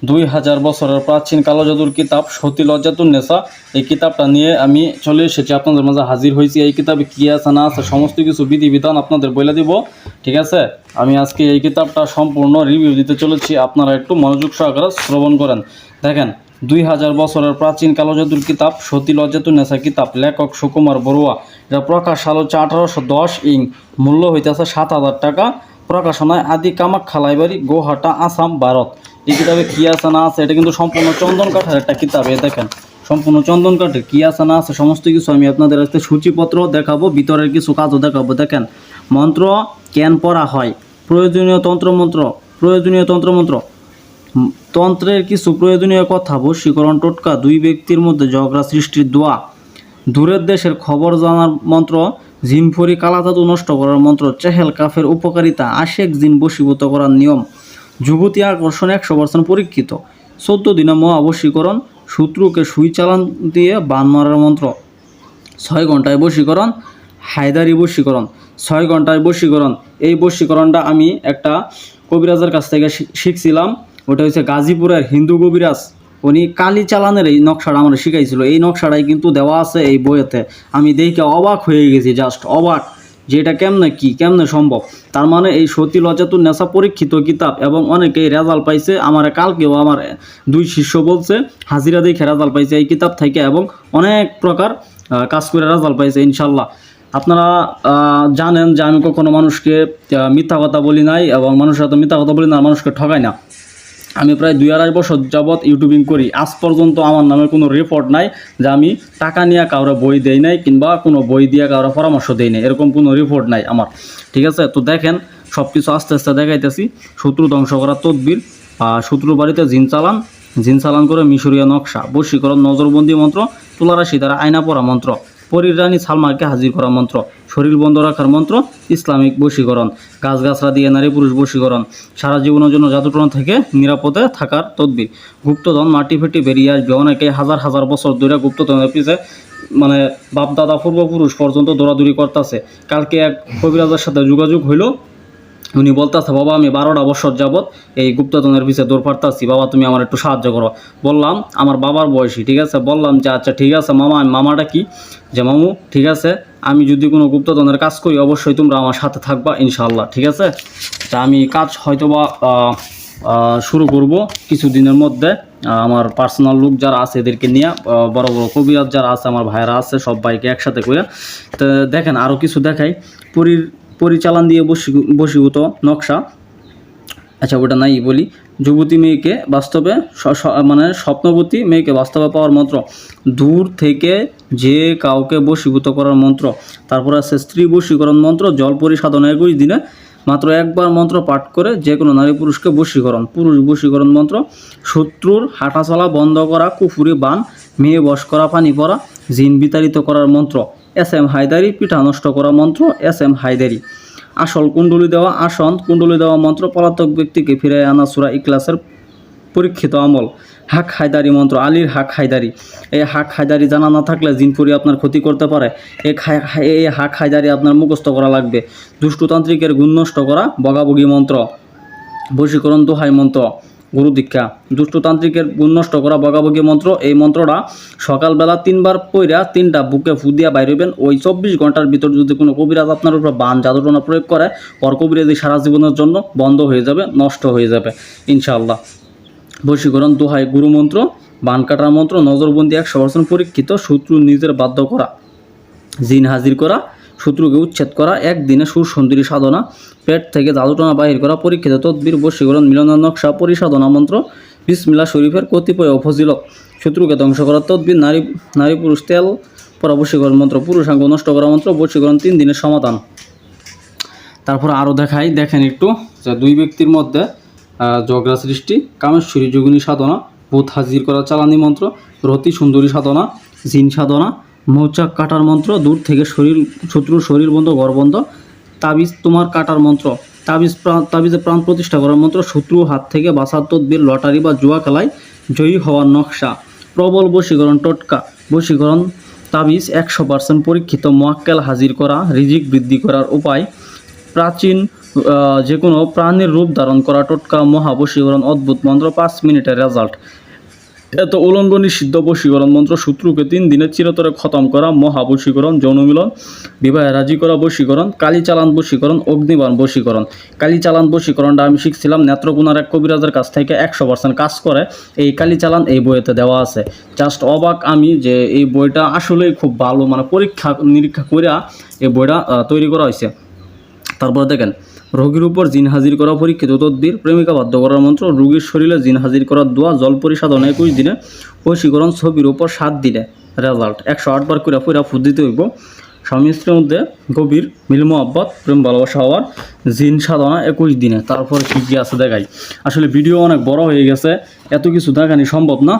2000 বছরের প্রাচীন কালো জাদুর কিতাব সতী লজ্জাতুন্নেসা। এই কিতাবটা নিয়ে আমি চলে এসেছি আপনাদের মাঝে হাজির হয়েছি। এই কিতাবে কী আছে না আছে সমস্ত কিছু বিধিবিধান আপনাদের বলে দিব, ঠিক আছে। আমি আজকে এই কিতাবটা সম্পূর্ণ রিভিউ দিতে চলেছি, আপনারা একটু মনোযোগ সহকারে শ্রবণ করেন। দেখেন, 2000 বছরের প্রাচীন কালো জাদুর কিতাব সতী লজ্জাতুন্নেসা কিতাব, লেখক সুকুমার বড়ুয়া। এটা প্রকাশ সাল হচ্ছে 1810 ইং, মূল্য হইতেছে 7000 টাকা। প্রকাশনায় আদি কামাখ্যা লাইব্রেরি, গোহাটা, আসাম, ভারত। এই কিতাবে কী আছে না আছে এটা কিন্তু সম্পূর্ণ চন্দন কাঠের একটা কিতাব। দেখেন, সম্পূর্ণ চন্দন কাঠের কী আছে না আছে সমস্ত কিছু আমি আপনাদের কাছে সূচিপত্র দেখাবো, ভিতরের কিছু কাজও দেখাবো। দেখেন, মন্ত্র কেন পড়া হয়, প্রয়োজনীয় তন্ত্রমন্ত্র, তন্ত্রের কিছু প্রয়োজনীয় কথা, বশীকরণ টোটকা, দুই ব্যক্তির মধ্যে ঝগড়া সৃষ্টির দোয়া, দূরের দেশের খবর জানার মন্ত্র, জিনফরি কালাজাদু নষ্ট করার মন্ত্র, চেহেল কাফের উপকারিতা, আশেক জিন বশীভূত করার নিয়ম, যুবতী আকর্ষণ 100% পরীক্ষিত, 14 দিনে মহাবশীকরণ, শত্রুকে সুই চালান দিয়ে বান মারার মন্ত্র, 6 ঘন্টায় বশীকরণ, হায়দারি বশীকরণ, 6 ঘন্টায় বশীকরণ। এই বশীকরণটা আমি একটা কবিরাজের কাছ থেকে শিখছিলাম। ওটা হচ্ছে গাজীপুরের হিন্দু কবিরাজ, উনি কালি চালানের এই নকশাটা আমার শিখাইছিল। এই নকশাটাই কিন্তু দেওয়া আছে এই বইয়েতে। আমি দেখে অবাক হয়ে গেছি, জাস্ট অবাক, যে এটা কেমনে সম্ভব। তার মানে এই সতী লজ্জাতুন্নেসা পরীক্ষিত কিতাব, এবং অনেকেই রেজাল্ট পাইছে। আমার কালকেও আমার 2 শিষ্য বলছে হাজিরা দেখে রেজাল্ট পাইছে এই কিতাব থেকে, এবং অনেক প্রকার কাজ করে রেজাল্ট পাইছে ইনশাল্লাহ। আপনারা জানেন যে আমি কখনো মানুষকে মিথ্যা কথা বলি নাই, এবং মানুষের সাথে মিথ্যা কথা বলি না, মানুষকে ঠকাই না। আমি প্রায় 2-2.5 বছর যাবৎ ইউটিউবিং করি। আজ পর্যন্ত আমার নামে কোনো রেকর্ড নাই যে আমি টাকা নিয়ে কারো বই দেই নাই, কিংবা কোনো বই দিয়ে কারো পরামর্শ দেই নাই, এরকম কোনো রিপোর্ট নাই আমার, ঠিক আছে। তো দেখেন, সব কিছু আস্তে আস্তে দেখাইতেছি। শত্রু ধ্বংস করার তদবির, শত্রুর বাড়িতে জিন চালান করে মিশরীয় নকশা, বশীকরণ, নজরবন্দি মন্ত্র, তুলারাশি দ্বারা আয়না পড়া মন্ত্র, পরীর রানী সালমাকে হাজির করা মন্ত্র, শরীর বন্ধ রাখার মন্ত্র, ইসলামিক বশীকরণ, গাছগাছরা দিয়ে নারী পুরুষ বশীকরণ, সারা জীবনের জন্য জাদুটনা থেকে নিরাপদে থাকার তদবির, গুপ্তধন মাটি ফেটে বেরিয়ে আসবে। অনেকে হাজার হাজার বছর ধরে গুপ্তধনের পিছে মানে বাপদাদা পূর্বপুরুষ পর্যন্ত দৌড়াদৌড়ি করতেছে। কালকে এক কবিরাজের সাথে যোগাযোগ হইল, উনি বলতেছে, বাবা আমি 12টা বছর যাবৎ এই গুপ্তধনের পিছিয়ে দৌড় পারতাছি, বাবা তুমি আমার একটু সাহায্য করো। বললাম আমার বাবার বয়সী, ঠিক আছে। বললাম যে আচ্ছা ঠিক আছে মামা। মামাটা কি, যে মামু ঠিক আছে, আমি যদি কোনো গুপ্তধনের কাজ করি অবশ্যই তোমরা আমার সাথে থাকবা ইনশাআল্লাহ, ঠিক আছে। তা আমি কাজ হয়তোবা শুরু করব কিছুদিনের মধ্যে। আমার পার্সোনাল লোক যারা আছে এদেরকে নিয়ে, বড় বড় কবিরাজ যারা আছে, আমার ভাইরা আছে, সব ভাইকে একসাথে করে। তো দেখেন, আরও কিছু দেখাই। পরিচালন দিয়ে বশীভূত নকশা, আচ্ছা ওটা নাই বলি। যুবতী মেয়েকে বাস্তবে মানে স্বপ্নবতী মেয়েকে বাস্তবে পাওয়ার মন্ত্র, দূর থেকে যে কাউকে বশীভূত করার মন্ত্র। তারপর আছে স্ত্রী বশীকরণ মন্ত্র, জল পরিসাধন 21 দিনে মাত্র একবার মন্ত্র পাঠ করে যে কোনো নারী পুরুষকে বশীকরণ, পুরুষ বশীকরণ মন্ত্র, শত্রুর হাঁটাচলা বন্ধ করা, কুফুরি বান, মেয়ে বশ করা, পানি পড়া, জিন বিতাড়িত করার মন্ত্র, SM হায়দারি, পিঠা নষ্ট করা মন্ত্র, SM হায়দারি, আসল কুণ্ডলী দেওয়া, আসন কুণ্ডলী দেওয়া মন্ত্র, পলাতক ব্যক্তিকে ফিরে আনা সূরা ইখলাসের পরীক্ষিত আমল, হাক হায়দারি মন্ত্র, আলীর হাক হায়দারি। এই হাক হায়দারি জানা না থাকলে জিনপুরি আপনার ক্ষতি করতে পারে। এই হাক হায়দারি আপনার মুখস্থ করা লাগবে। দুষ্টতান্ত্রিকের গুণ নষ্ট করা, বগাবগি মন্ত্র, বশীকরণ দোহাই মন্ত্র, গুরু দীক্ষা, দুষ্টতান্ত্রিকের গুণ নষ্ট করা, বগাবগি মন্ত্র। এই মন্ত্রটা সকালবেলা 3বার পইরা 3টা বুকে ফু দিয়া বাইরবেন। ওই 24 ঘন্টার ভিতর যদি কোনো কবিরাজ আপনার উপর বান জাদুটনা প্রয়োগ করে, ওর কবিরাজি সারা জীবনের জন্য বন্ধ হয়ে যাবে, নষ্ট হয়ে যাবে ইনশাআল্লাহ। বশীকরণ দোহাই গুরু মন্ত্র, বান কাটার মন্ত্র, নজরবন্দি 100% পরীক্ষিত, শত্রু নিজের বাধ্য করা, জিন হাজির করা, শত্রুকে উচ্ছেদ করা, একদিনে সুর সুন্দরী সাধনা, পেট থেকে জাদুটনা বাহির করা, পরীক্ষিত তদবির, বশীকরণ, মিলনের নকশা, পরিসাধনা মন্ত্র, বিসমিল্লাহ শরীফের কতিপয় ফজিলত, শত্রুকে ধ্বংস করার তদবির, নারী পুরুষ তেল পরা বশীকরণ মন্ত্র, পুরুষাঙ্গ নষ্ট করা মন্ত্র, বশীকরণ 3 দিনের সমাধান। তারপর আরও দেখাই। দেখেন একটু, যে 2 ব্যক্তির মধ্যে ঝগড়া সৃষ্টি, কামেশ্বরী যোগিনী সাধনা, ভূত হাজির করা চালানি মন্ত্র, রতি সুন্দরী সাধনা, জিন সাধনা, মৌচাক কাটার মন্ত্র, দূর থেকে শত্রুর শরীর বন্ধ, ঘর বন্ধ, তাবিজ তোমার কাটার মন্ত্র, তাবিজে প্রাণ প্রতিষ্ঠা করার মন্ত্র, শত্রু হাত থেকে বাঁচার তদবির, লটারি বা জুয়া খেলায় জয়ী হওয়ার নকশা, প্রবল বশীকরণ টোটকা, বশীকরণ তাবিজ 100% পরীক্ষিত, মোয়াক্কেল হাজির করা, রিজিক বৃদ্ধি করার উপায়, প্রাচীন যে কোনো প্রাণীর রূপ ধারণ করা টোটকা মহাবশীকরণ অদ্ভুত মন্ত্র 5 মিনিটের রেজাল্ট। এত উলঙ্গ নিষিদ্ধ বশীকরণ মন্ত্র শত্রুকে 3 দিনে চিরতরে খতম করা মহাবশীকরণ যৌনমিলন বিবাহে রাজি করা বশীকরণ কালীচালান বশীকরণ অগ্নিবাণ বশীকরণ। কালীচালান বশীকরণটা আমি শিখছিলাম নেত্রকোনার এক কবিরাজের কাছ থেকে, 100% কাজ করে। এই কালীচালান এই বইতে দেওয়া আছে। জাস্ট অবাক আমি যে এই বইটা আসলেই খুব ভালো, মানে পরীক্ষা নিরীক্ষা করে এই বইটা তৈরি করা হয়েছে। তারপর দেখেন রোগীর উপর জিন হাজির করা পরীক্ষিত তদ্বির প্রেমিকা বাধ্য করার মন্ত্র রোগীর শরীরে জিন হাজির করার দোয়া জল পরিসাধন 21 দিনে বশীকরণ ছবির উপর 7 দিনে রেজাল্ট। 108 বার করে পুরা ফুট দিতে হইব। স্বামী স্ত্রীর মধ্যে গভীর মিল মোহাব্বত প্রেম ভালোবাসা হওয়ার জিন সাধনা 21 দিনে। তারপর কী কী আছে দেখাই। আসলে ভিডিও অনেক বড় হয়ে গেছে, এত কিছু দেখানি সম্ভব না।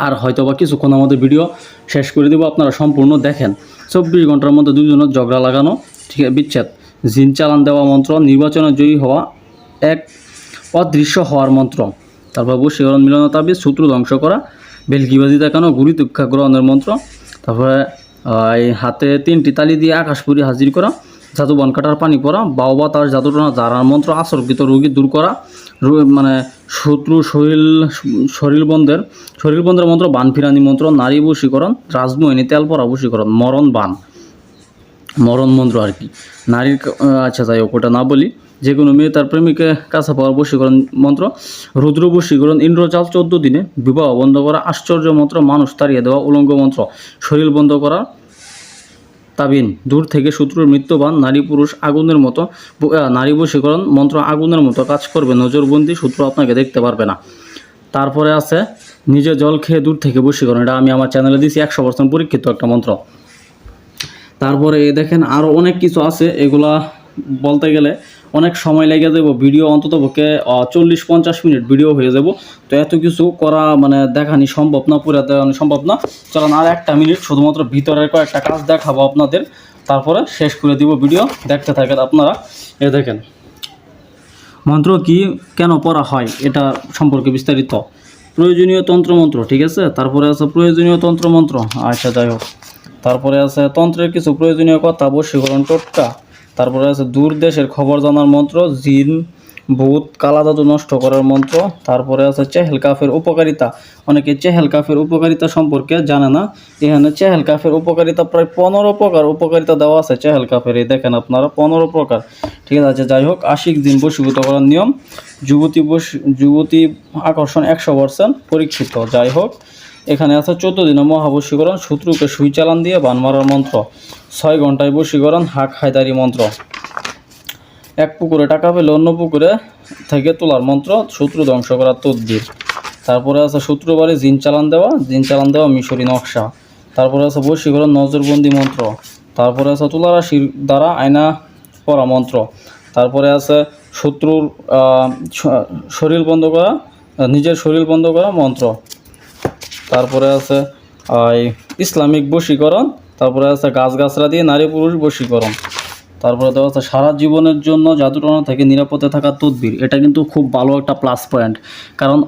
আর হয়তো বা কিছুক্ষণ আমাদের ভিডিও শেষ করে দেবো, আপনারা সম্পূর্ণ দেখেন। 24 ঘন্টার মধ্যে দুজনের ঝগড়া লাগানো, ঠিক আছে, বিচ্ছেদ, জিন চালান দেওয়া মন্ত্র, নির্বাচনে জয়ী হওয়া, এক অদৃশ্য হওয়ার মন্ত্র, তারপর বশীকরণ মিলন তাবিজ, শত্রু ধ্বংস করা, বেলকিবাজি দেখানো, গুড়ি তুক্ষা গ্রহণের মন্ত্র, তারপরে এই হাতে 3টি তালি দিয়ে আকাশপুরি হাজির করা, জাদু বন কাটার পানি পড়া, বাও বাতাস জাদুটনা জারার মন্ত্র, আসরকৃত রোগী দূর করা, মানে শত্রু শরীর বন্ধের মন্ত্র, বান ফিরানি মন্ত্র, নারী বশীকরণ, রাজমোহিনী তেল পরা বশীকরণ, মরণ মন্ত্র আর কি নারীর। আচ্ছা যাই হোক, ওটা না বলি। যে কোনো মেয়ে তার প্রেমিকে কাছে পাওয়ার বশীকরণ মন্ত্র, রুদ্র বশীকরণ, ইন্দ্রজাল 14 দিনে, বিবাহ বন্ধ করা, আশ্চর্য মন্ত্র, মানুষ তাড়িয়ে দেওয়া, উলঙ্গ মন্ত্র, শরীর বন্ধ করা, তাবিন, দূর থেকে শত্রুর মৃত্যুবান, নারী পুরুষ আগুনের মতো, নারী বশীকরণ মন্ত্র আগুনের মতো কাজ করবে, নজরবন্দি, শত্রু আপনাকে দেখতে পারবে না। তারপরে আছে নিজে জল খেয়ে দূর থেকে বশীকরণ, এটা আমি আমার চ্যানেলে দিয়েছি, 100% পরীক্ষিত একটা মন্ত্র। তারপরে দেখেন আরও অনেক কিছু আছে, এগুলা বলতে গেলে অনেক সময় লেগে যাব, ভিডিও অন্তত পক্ষে 40-50 মিনিট ভিডিও হয়ে যাব। তো এত কিছু করা মানে দেখানি সম্ভব না, পুরো দেখানি সম্ভব না। চলেন আর 1 মিনিট শুধুমাত্র ভিতরের কয়েকটা কাজ দেখাবো আপনাদের, তারপরে শেষ করে দিব ভিডিও। দেখতে থাকেন আপনারা। এ দেখেন মন্ত্র কি কেন পড়া হয় এটা সম্পর্কে বিস্তারিত। প্রয়োজনীয় তন্ত্রমন্ত্র, ঠিক আছে। তারপরে আছে প্রয়োজনীয় তন্ত্রমন্ত্র, আচ্ছা যাই হোক। তারপরে আছে তন্ত্রের কিছু প্রয়োজনীয় কথা, বশীকরণ টোটকা। তারপরে আছে দূর দেশের খবর জানার মন্ত্র, জিন ভূত কালা জাদু নষ্ট করার মন্ত্র। তারপরে আছে চেহেল কাফের উপকারিতা। অনেকে চেহেল কাফের উপকারিতা সম্পর্কে জানে না। এখানে চেহেল কাফের উপকারিতা প্রায় 15 প্রকার উপকারিতা দেওয়া আছে চেহেল কাফের, এই দেখেন আপনারা 15 প্রকার, ঠিক আছে। যাই হোক, আশিক দিন বশীভূত করার নিয়ম, যুবতী আকর্ষণ 100% পরীক্ষিত। যাই হোক, এখানে আছে 14 দিনে মহাবশীকরণ, শত্রুকে সুই চালান দিয়ে বান মারার মন্ত্র, 6 ঘন্টায় বশীকরণ, হাক হায়দারি মন্ত্র, এক পুকুরে টাকা পেলে অন্য পুকুরে থেকে তোলার মন্ত্র, শত্রু ধ্বংস করার তদ্বির। তারপরে আছে শত্রু বাড়ি জিন চালান দেওয়া মিশরি নকশা। তারপরে আছে বশীকরণ নজরবন্দি মন্ত্র। তারপরে আছে তুলারাশির দ্বারা আয়না পড়া মন্ত্র। তারপরে আছে শত্রুর শরীর বন্ধ করা, নিজের শরীর বন্ধ করা মন্ত্র। তারপরে আছে ইসলামিক বশীকরণ। তারপরে আছে গাছগাছরা দিয়ে নারী পুরুষ বশীকরণ। তারপরে দেওয়া আছে সারা জীবনের জন্য জাদুটনা থেকে নিরাপদে থাকার তদবির। এটা কিন্তু খুব ভালো একটা প্লাস পয়েন্ট, কারণ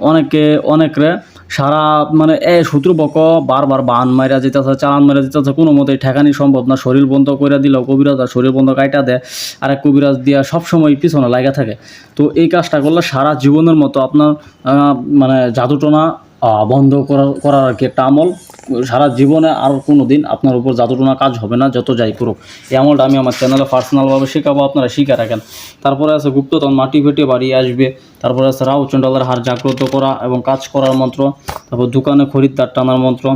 অনেকরে সারা মানে শত্রু বক বারবার বান মারা যেতেছে, চালান মারা যেতেছে, কোনো মতেই ঠেকানি সম্ভব না। শরীর বন্ধ করে দিলেও কবিরাজ আর শরীর বন্ধ কাইটা দেয়, আর এক কবিরাজ দিয়া সবসময় পিছনে লাগা থাকে। তো এই কাজটা করলে সারা জীবনের মতো আপনার মানে জাদুটনা বন্ধ করার আর কি একটা আমল। সারা জীবনে আর কোনো দিন আপনার উপর জাদুটনা কাজ হবে না, যত যাই করুক। এই আমলটা আমি আমার চ্যানেলে পার্সোনালভাবে শেখাবো, আপনারা শিখে রাখেন। তারপরে আছে গুপ্তধন মাটি ফেটে বাড়িয়ে আসবে। তারপরে আছে রাহু চণ্ডালের হার জাগ্রত করা এবং কাজ করার মন্ত্র। তারপর দোকানে খরিদ্দার টানার মন্ত্র,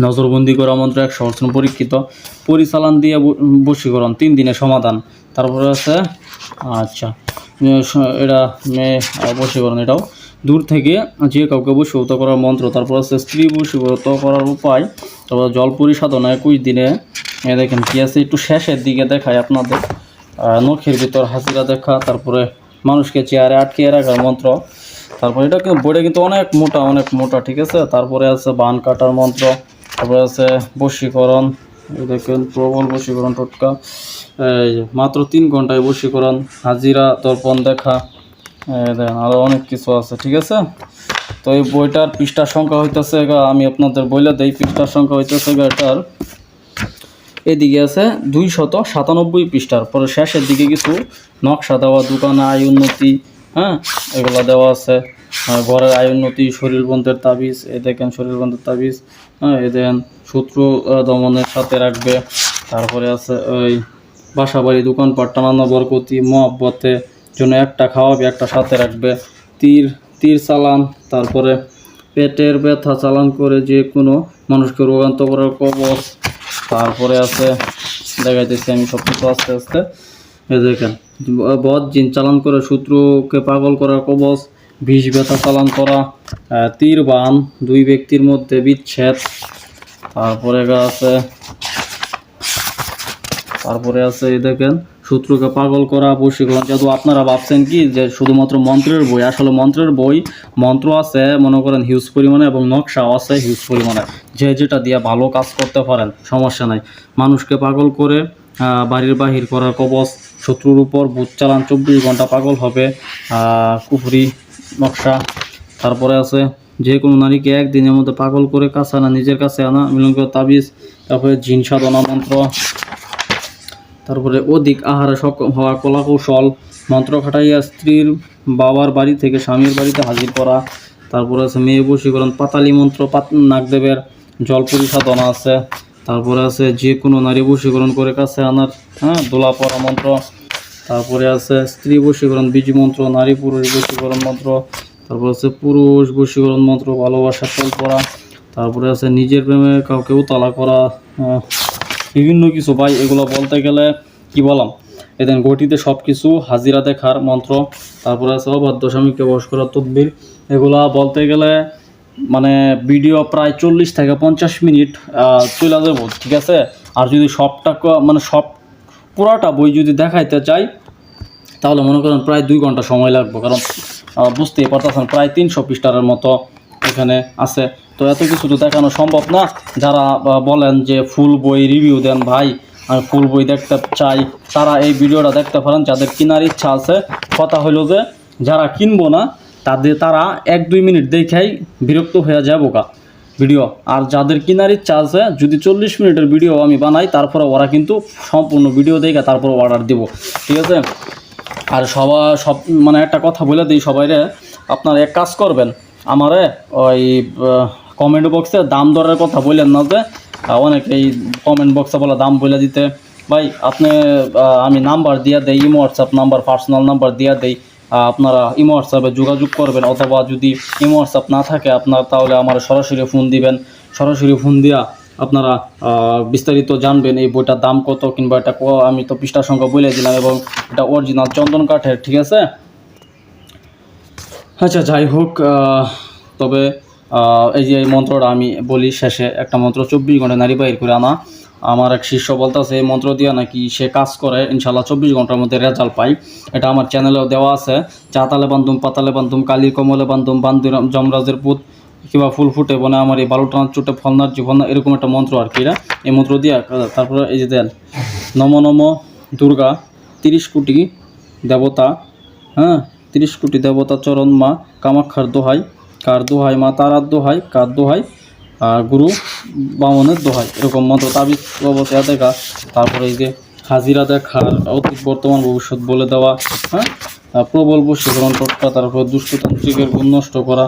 নজরবন্দি করা মন্ত্র 100% পরীক্ষিত, পরিচালন দিয়ে বশীকরণ 3 দিনে সমাধান। তারপরে আছে আচ্ছা এটা বশীকরণ, এটাও দূর থেকে যে কাউকে বশীভূত করার মন্ত্র। তারপর আছে স্ত্রী বশীভূত করার উপায়। তারপর জল পরিসাধনা 21 দিনে। দেখেন কি আছে, একটু শেষের দিকে দেখায় আপনাদের। নখের ভিতর হাজিরা দেখা। তারপরে মানুষকে চেয়ারে আটকে রাখার মন্ত্র। তারপরে এটা কিন্তু বইটা কিন্তু অনেক মোটা, ঠিক আছে। তারপরে আছে বান কাটার মন্ত্র। তারপরে আছে বশীকরণ, দেখেন প্রবল বশীকরণ টোটকা, মাত্র 3 ঘন্টায় বশীকরণ, হাজিরা দর্পণ দেখা, দেখেন আরও অনেক কিছু আছে, ঠিক আছে। তো এই বইটার পৃষ্ঠার সংখ্যা হইতেছে, আমি আপনাদের বইলে দেই, পৃষ্ঠার সংখ্যা হইতেছে এটার এদিকে আছে 297 পৃষ্ঠার। পরে শেষের দিকে কিছু নকশা দেওয়া, দোকান আয় উন্নতি, হ্যাঁ, এগুলো দেওয়া আছে। ঘরের আয় উন্নতি, শরীর বন্ধের তাবিজ, এ দেখেন শরীর বন্ধের তাবিজ, হ্যাঁ, এ দেখেন শত্রু দমনের সাথে রাখবে। তারপরে আছে ওই বাসা বাড়ি দোকানপাট টানানো বরকতি মহব্বতে জন্য একটা খাওয়াবে, একটা সাথে রাখবে। তীর তীর চালান, তারপরে পেটের ব্যথা চালান করে যে কোনো মানুষকে রোগান্ত করার কবচ। তারপরে আছে দেখাইতেছি আমি সব কিছু আস্তে আস্তে। এই দেখেন বদ জিন চালান করে শত্রুকে পাগল করার কবচ, বিষ ব্যথা চালান করা, তীর বান, দুই ব্যক্তির মধ্যে বিচ্ছেদ। তারপরে আছে এই দেখেন শত্রুকে পাগল করা, বশীকরণ জাদু। আপনারা ভাবছেন কি যে শুধুমাত্র মন্ত্রের বই, আসলে মন্ত্রের বই, মন্ত্র আছে মনে করেন হিউজ পরিমাণে এবং নকশাও আছে হিউজ পরিমাণে, যে যেটা দিয়ে ভালো কাজ করতে পারেন সমস্যা নাই। মানুষকে পাগল করে বাড়ির বাহির করার কবচ, শত্রুর উপর ভূত চালান 24 ঘন্টা পাগল হবে, কুফরি নকশা। তারপরে আছে যে কোনো নারীকে একদিনের মধ্যে পাগল করে কাছে আনা, নিজের কাছে আনা, মিলন করে তাবিজ। তারপরে জিন সাধনা মন্ত্র। তারপরে অধিক আহারে সক্ষম হওয়া কলা কৌশল, মন্ত্র খাটাইয়া স্ত্রীর বাবার বাড়ি থেকে স্বামীর বাড়িতে হাজির করা। তারপরে আছে মেয়ে বশীকরণ, পাতালি মন্ত্র, নাগদেবের জলপুরি সাধনা আছে। তারপরে আছে যে কোনো নারী বশীকরণ করে কাছে আনার, হ্যাঁ, দোলা পড়া মন্ত্র। তারপরে আছে স্ত্রী বশীকরণ বীজ মন্ত্র, নারী পুরুষ বশীকরণ মন্ত্র। তারপরে আছে পুরুষ বশীকরণ মন্ত্র, ভালোবাসার ফল পড়া। তারপরে আছে নিজের প্রেমে কাউকে উতলা করা, বিভিন্ন কিছু ভাই। এগুলো বলতে গেলে কি বললাম, এদিন গটিতে সব কিছু হাজিরা দেখার মন্ত্র। তারপরে আছে অবাধ্য স্বামীকে বশ করার তদবির। এগুলা বলতে গেলে মানে ভিডিও প্রায় 40 থেকে 50 মিনিট চলে যাবো, ঠিক আছে। আর যদি সবটা মানে সব পুরাটা বই যদি দেখাইতে চাই তাহলে মনে করেন প্রায় 2 ঘন্টা সময় লাগবে, কারণ বুঝতেই পারতেছেন প্রায় 300 পৃষ্ঠার মতো এখানে আছে। তো এত কিছু তো দেখানো সম্ভব না। যারা বলেন যে ফুল বই রিভিউ দেন, ভাই আমি ফুল বই দেখতে চাই, তারা এই ভিডিওটা দেখতে পারেন যাদের কেনার ইচ্ছা আছে। কথা হলো যে যারা কিনবো না তারা 1-2 মিনিট দেখেই বিরক্ত হয়ে যাবো ভিডিও। আর যাদের কেনার ইচ্ছা আছে, যদি 40 মিনিটের ভিডিও আমি বানাই, তারপরে ওরা কিন্তু সম্পূর্ণ ভিডিও দেখে তারপর অর্ডার দিব, ঠিক আছে। আর সব মানে একটা কথা বলে দিই সবাইরে, আপনারা এক কাজ করবেন, আমারে ওই কমেন্ট বক্সে দাম দরের কথা বললেন না, যে অনেকেই কমেন্ট বক্সে বলে দাম বলে দিতে। ভাই আপনি আমি নাম্বার দিয়ে দেই, imo WhatsApp number, personal number দিয়ে দেই, আপনারা ইমো হোয়াটসঅ্যাপে যোগাযোগ করবেন। অথবা যদি ইমো হোয়াটসঅ্যাপ না থাকে আপনার, তাহলে আমার সরাসরি ফোন দিবেন। সরাসরি ফোন দিয়া আপনারা বিস্তারিত জানবেন এই বইটার দাম কত, কিংবা এটা আমি তো পৃষ্ঠা সংখ্যা বলে দিলাম, এবং এটা অরিজিনাল চন্দন কাঠের, ঠিক আছে। আচ্ছা যাই হোক, তবে এই যে এই মন্ত্রটা আমি বলি শেষে, একটা মন্ত্র 24 ঘন্টা নারী বাহির করে আনা। আমার এক শিষ্য বলতেছে এই মন্ত্র দিয়ে নাকি সে কাজ করে, ইনশাল্লাহ 24 ঘন্টার মধ্যে রেজাল্ট পাই। এটা আমার চ্যানেলেও দেওয়া আছে। চাতালে বান্ধুম, পাতালে বান্ধুম, কালির কমলে বান্ধুম, বান্ধুরাম যমরাজের পুত, কিংবা ফুল ফুটে বনে আমার এই বালুটানার চুটে ফলনার জীবন, এরকম একটা মন্ত্র আর কি। এই মন্ত্র দিয়ে তারপরে এই যে দেন নম নম দুর্গা 30 কোটি দেবতা, হ্যাঁ, 30 কোটি দেবতা চরণ মা কামাক্ষার দোহাই, কার দোহাই মা তারার দোহাই, কার দোহাই গুরু বামনের দোহাই, এরকম মন্ত্র তাবিজ অবস্থা দেখা। তারপরে এই যে হাজিরা দেখার, অতীত বর্তমান ভবিষ্যৎ বলে দেওয়া, হ্যাঁ, প্রবল বশীকরণ টোটকা। তারপর দুষ্টতান্ত্রিকের গুণ নষ্ট করা,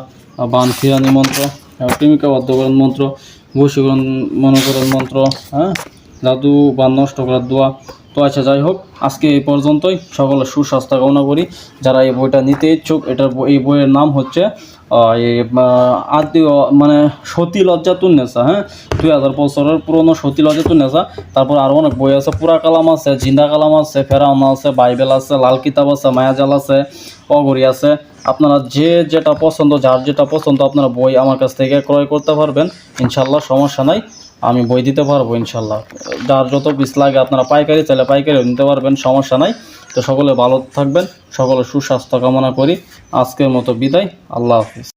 বান ফিরানি মন্ত্র, প্রেমিকা বাধ্যকরণ মন্ত্র, বশীকরণ মনোকরণ মন্ত্র, হ্যাঁ, জাদু বান নষ্ট করার দোয়া। তো আচ্ছা যাই হোক, আজকে এই পর্যন্তই। সকলের সুস্বাস্থ্য কামনা করি। যারা এই বইটা নিতে ইচ্ছুক, এই বইয়ের নাম হচ্ছে আদ্য মানে সতী লজ্জাতুন্নেসা, হ্যাঁ, 2000 বছরের পুরনো সতী লজ্জাতুন্নেসা। তারপর আরও অনেক বই আছে, পুরা কালাম আছে, জিন্দা কালাম আছে, ফেরাউনা আছে, বাইবেল আছে, লাল কিতাব আছে, মায়াজাল আছে, অগরি আছে। আপনারা যে যেটা পছন্দ, যার যেটা পছন্দ, আপনারা বই আমার কাছ থেকে ক্রয় করতে পারবেন ইনশাল্লাহ, সমস্যা নাই, আমি বই দিতে পারবো ইনশাল্লাহ। যার যত পিস লাগে আপনারা পাইকারি চাইলে পাইকারিও নিতে পারবেন, সমস্যা নাই। তো সকলে ভালো থাকবেন, সকলে সুস্বাস্থ্য কামনা করি। আজকের মতো বিদায়, আল্লাহ হাফিজ।